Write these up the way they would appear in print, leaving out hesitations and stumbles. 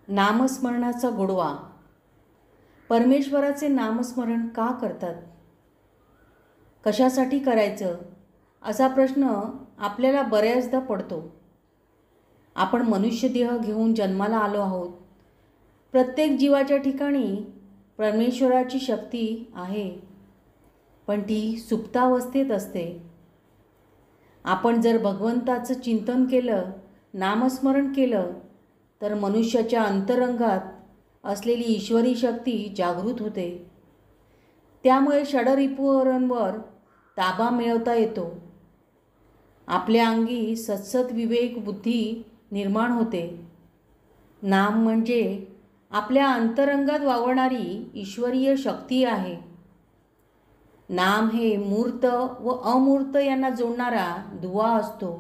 नामस्मरणाचा गोडवा. परमेश्वराचे नामस्मरण का करतात? कशासाठी करायचं असा प्रश्न आपल्याला बऱ्याचदा पडतो. आपण मनुष्यदेह घेऊन जन्माला आलो आहोत. प्रत्येक जीवाच्या ठिकाणी परमेश्वराची शक्ती आहे, पण ती सुप्तावस्थेत असते. आपण जर भगवंताचं चिंतन केलं, नामस्मरण केलं, तर मनुष्याच्या अंतरंगात असलेली ईश्वरी शक्ती जागृत होते. त्यामुळे षडरिपुवरांवर ताबा मिळवता येतो. आपल्या अंगी सत्सत विवेक बुद्धी निर्माण होते. नाम म्हणजे आपल्या अंतरंगात वावरणारी ईश्वरीय शक्ती आहे. नाम हे मूर्त व अमूर्त यांना जोडणारा दुवा असतो.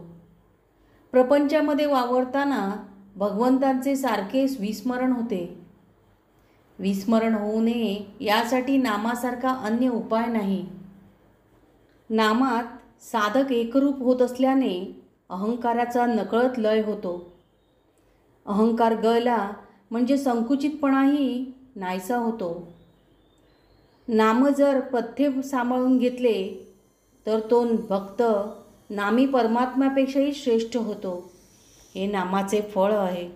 प्रपंचामध्ये वावरताना भगवंतांचे सारखे विस्मरण होते. विस्मरण होऊ नये यासाठी नामासारखा अन्य उपाय नाही. नामात साधक एकरूप होत असल्याने अहंकाराचा नकळत लय होतो. अहंकार गळला म्हणजे संकुचितपणाही नाहीसा होतो. नाम जर पथ्य सांभाळून घेतले तर तो भक्त नामी परमात्म्यापेक्षाही श्रेष्ठ होतो. हे नामाचे फळ आहे.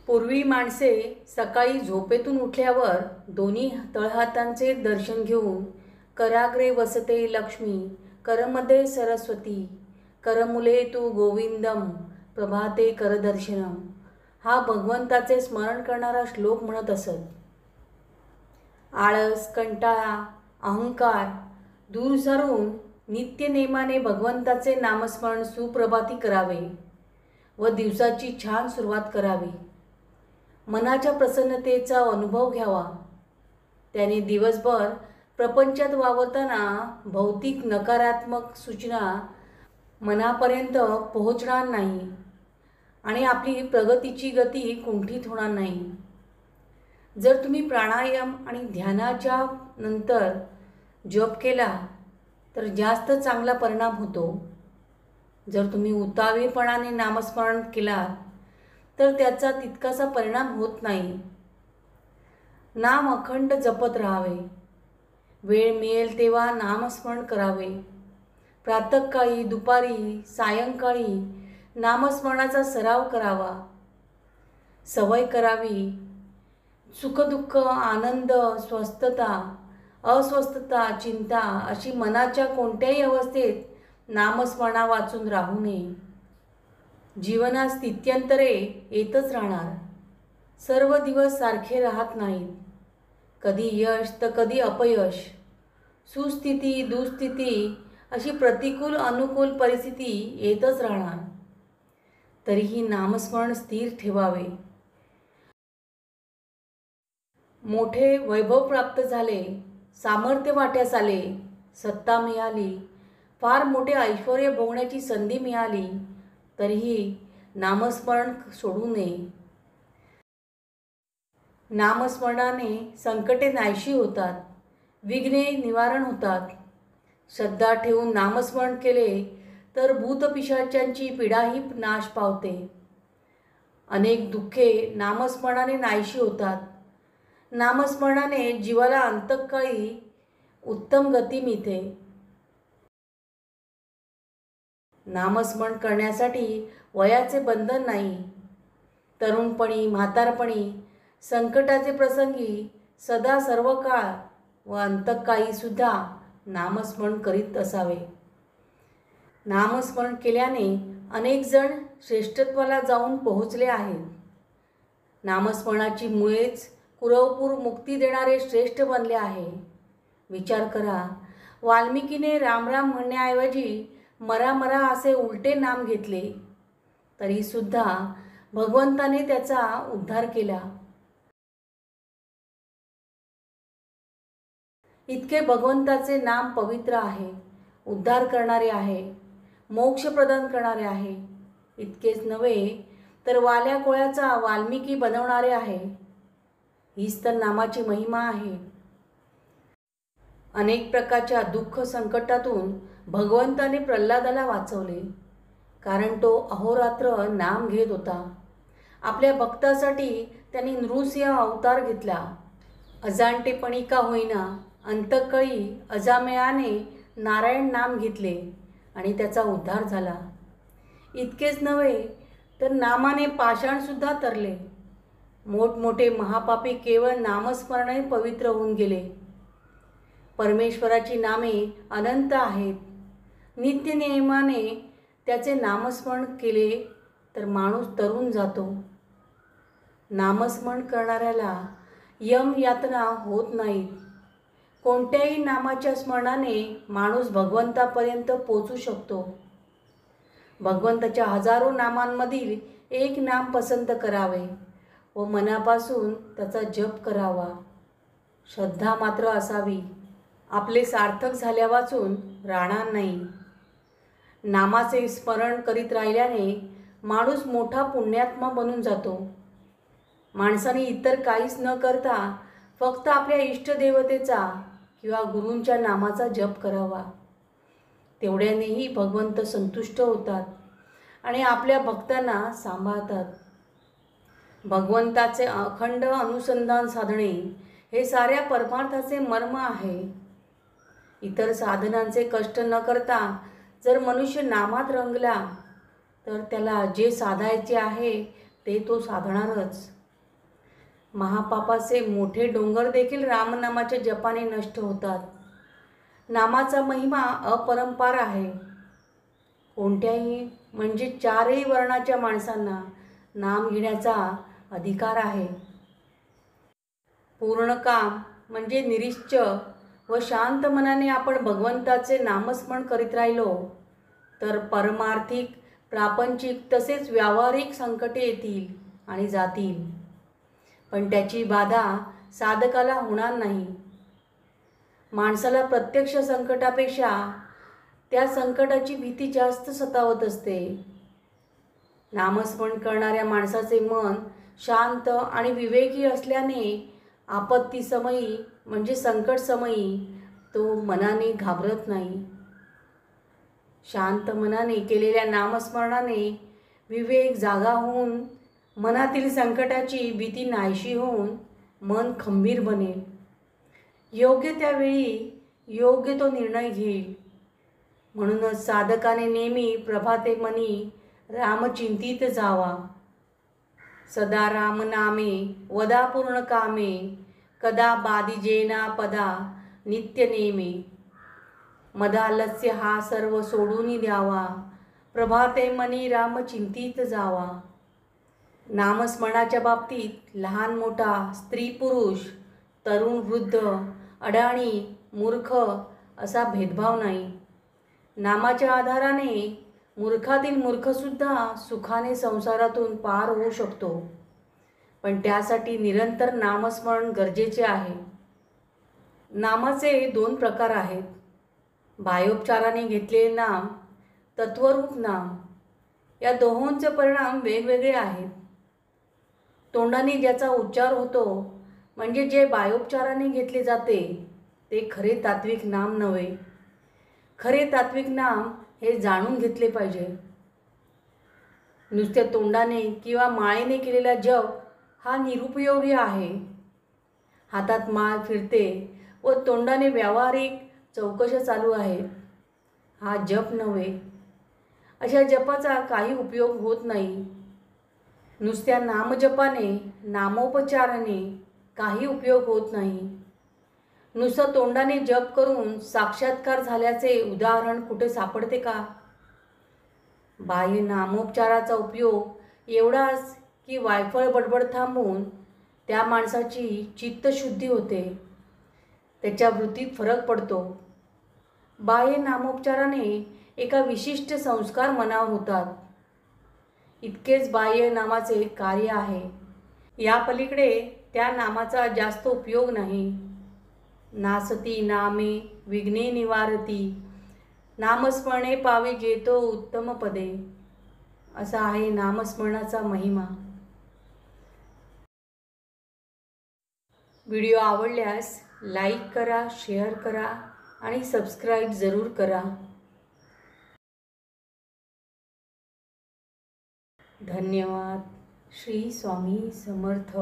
पूर्वी माणसे सकाळी झोपेतून उठल्यावर दोन्ही तळहातांचे दर्शन घेऊन कराग्रे वसते लक्ष्मी, करमध्ये सरस्वती, करमुले तू गोविंदम, प्रभाते करदर्शनम हा भगवंताचे स्मरण करणारा श्लोक म्हणत असत. आळस, कंटाळा, अहंकार दूर सारून नित्यनेमाने भगवंताचे नामस्मरण सुप्रभाती करावे व दिवसाची छान सुरुवात करावी. मनाच्या प्रसन्नतेचा अनुभव घ्यावा. त्याने दिवसभर प्रपंचात वावरताना भौतिक नकारात्मक सूचना मनापर्यंत पोहोचणार नाही आणि आपली प्रगतीची गती कुंठित होणार नाही. जर तुम्ही प्राणायाम आणि ध्यानाच्या नंतर जप केला तर जास्त चांगला परिणाम होतो. जर तुम्ही उतावीळपणाने नामस्मरण केला तर त्याचा तितकासा परिणाम होत नाही. नाम अखंड जपत राहावे. वेळ मिळेल तेव्हा नामस्मरण करावे. प्रातःकाळी, दुपारी, सायंकाळी नामस्मरणाचा सराव करावा. सवय करावी. सुखदुःख, आनंद, स्वस्थता, अस्वस्थता, चिंता अशी मनाच्या कोणत्याही अवस्थेत नामस्मरणा वाचून राहू नये. जीवनात स्थित्यंतरे येतच राहणार. सर्व दिवस सारखे राहत नाहीत. कधी यश तर कधी अपयश, सुस्थिती, दुःस्थिती अशी प्रतिकूल अनुकूल परिस्थिती येतच राहणार. तरीही नामस्मरण स्थिर ठेवावे. मोठे वैभव प्राप्त झाले, सामर्थ्य वाट्यास आले, सत्ता मिळाली, फार मोठे ऐश्वर्य भोगण्याची संधी मिळाली, तरीही नामस्मरण सोडू नये. नामस्मरणाने संकटे नाहीशी होतात, विघ्ने निवारण होतात. श्रद्धा ठेवून नामस्मरण केले तर भूतपिशाचांची पीडाही नाश पावते. अनेक दुःखे नामस्मरणाने नाहीशी होतात. नामस्मरणाने जीवाला अंतकाळी उत्तम गती मिळते. नामस्मरण करण्यासाठी वयाचे बंधन नाही. तरुणपणी, म्हातारपणी, संकटाचे प्रसंगी सदा सर्व काळ व अंतकाळी सुद्धा नामस्मरण करीत असावे. नामस्मरण केल्याने अनेक जण श्रेष्ठत्वाला जाऊन पोहोचले आहेत. नामस्मरणाची मुळेच कुरवपूर मुक्ती देणारे श्रेष्ठ बनले आहे. विचार करा, वाल्मिकीने राम राम म्हणण्याऐवजी मरा मरा असे उलटे नाम घेतले, तरीसुद्धा भगवंताने त्याचा उद्धार केला. इतके भगवंताचे नाम पवित्र आहे, उद्धार करणारे आहे, मोक्ष प्रदान करणारे आहे. इतकेच नव्हे तर वाल्या कोळ्याचा वाल्मिकी बनवणारे आहे. हीच तर नामाची महिमा आहे. अनेक प्रकारच्या दुःख संकटातून भगवंताने प्रल्हादाला वाचवले, कारण तो अहोरात्र नाम घेत होता. आपल्या भक्तासाठी त्यांनी नृसिंह अवतार घेतला. अजाणतेपणी का होईना अंतकळी अजामेळाने नारायण नाम घेतले आणि त्याचा उद्धार झाला. इतकेच नव्हे तर नामाने पाषाणसुद्धा तरले. मोठमोठे महापापी केवळ नामस्मरणाने पवित्र होऊन गेले. परमेश्वराची नामे अनंत आहेत. नित्यनेमाने त्याचे नामस्मरण केले तर माणूस तरून जातो. नामस्मरण करणाऱ्याला यम यातना होत नाहीत. कोणत्याही नामाच्या स्मरणाने माणूस भगवंतापर्यंत पोचू शकतो. भगवंताच्या हजारो नामांमधील एक नाम पसंत करावे व मनापासून त्याचा जप करावा. श्रद्धा मात्र असावी. आपले सार्थक झाल्यावाचून राहणार नाही. नामाचे स्मरण करीत राहिल्याने माणूस मोठा पुण्यात्मा बनून जातो. माणसाने इतर काहीच न करता फक्त आपल्या इष्टदेवतेचा किंवा गुरूंच्या नामाचा जप करावा. तेवढ्यानेही भगवंत संतुष्ट होतात आणि आपल्या भक्तांना सांभाळतात. भगवंताचे अखंड अनुसंधान साधणे हे साऱ्या परमार्थाचे मर्म आहे. इतर साधनांचे कष्ट न करता जर मनुष्य नामात रंगला तर त्याला जे साधायचे आहे ते तो साधणारच. महापापाचे मोठे डोंगर देखील रामनामाच्या जपाने नष्ट होतात. नामाचा महिमा अपरंपार आहे. कोणत्याही म्हणजे चारही वर्णाच्या माणसांना नाम घेण्याचा अधिकार आहे. पूर्ण काम म्हणजे निरीश्चय व शांत मनाने आपण भगवंताचे नामस्मरण करीत राहिलो तर परमार्थिक, प्रापंचिक तसेच व्यावहारिक संकटे येतील आणि जातील, पण त्याची बाधा साधकाला होणार नाही. माणसाला प्रत्यक्ष संकटापेक्षा त्या संकटाची भीती जास्त सतावत असते. नामस्मरण करणाऱ्या माणसाचे मन शांत आणि विवेकी असल्याने आपत्तीसमयी म्हणजे संकटसमयी तो मनाने घाबरत नाही. शांत मनाने केलेल्या नामस्मरणाने विवेक जागा होऊन मनातील संकटाची भीती नाहीशी होऊन मन खंबीर बनेल. योग्य त्यावेळी योग्य तो निर्णय घेईल. म्हणूनच साधकाने नेहमी प्रभाते मनी रामचिंतित जावा. सदा राम नामे वदा पूर्ण कामे कदा बाधिजेना पदा नित्य नेमे. मदालस्य हा सर्व सोडून द्यावा. प्रभाते मनी राम चिंतित जावा. नामस्मरणाच्या बाबतीत लहान मोठा, स्त्री पुरुष, तरुण वृद्ध, अडाणी मूर्ख असा भेदभाव नाही. नामाच्या आधाराने मूर्खातील मूर्खसुद्धा सुखाने संसारातून पार होऊ शकतो, पण त्यासाठी निरंतर नामस्मरण गरजेचे आहे. नामाचे दोन प्रकार आहेत. बाह्योपचाराने घेतलेले नाम, तत्वरूप नाम. या दोहोंचे परिणाम वेगवेगळे आहेत. तोंडाने ज्याचा उच्चार होतो म्हणजे जे बाह्योपचाराने घेतले जाते ते खरे तात्विक नाम नव्हे. खरे तात्विक नाम हे जाणून घेतले पाहिजे. नुसत्या तोंडाने किंवा माळेने केलेला जप हा निरुपयोगी आहे. हातात माळ फिरते व तोंडाने व्यावहारिक चौकशा चालू आहेत, हा जप नव्हे. अशा जपाचा काही उपयोग होत नाही. नुसत्या नामजपाने, नामोपचाराने काही उपयोग होत नाही. नुसतं तोंडाने जप करून साक्षात्कार झाल्याचे उदाहरण कुठे सापडते का? बाह्य नामोपचाराचा उपयोग एवढाच की वायफळ बडबड थांबून त्या माणसाची चित्तशुद्धी होते, त्याच्या वृत्तीत फरक पडतो. बाह्य नामोपचाराने एका विशिष्ट संस्कार मनावर होतात. इतकेच बाह्य नामाचे कार्य आहे. या पलीकडे त्या नामाचा जास्त उपयोग नाही. नासती नामे विघ्ने निवारती, नामस्मरणे पावे जेतो उत्तम पदे. असा आहे नामस्मरणाचा महिमा. व्हिडिओ आवडल्यास लाईक करा, शेअर करा आणि सबस्क्राईब जरूर करा. धन्यवाद. श्री स्वामी समर्थ.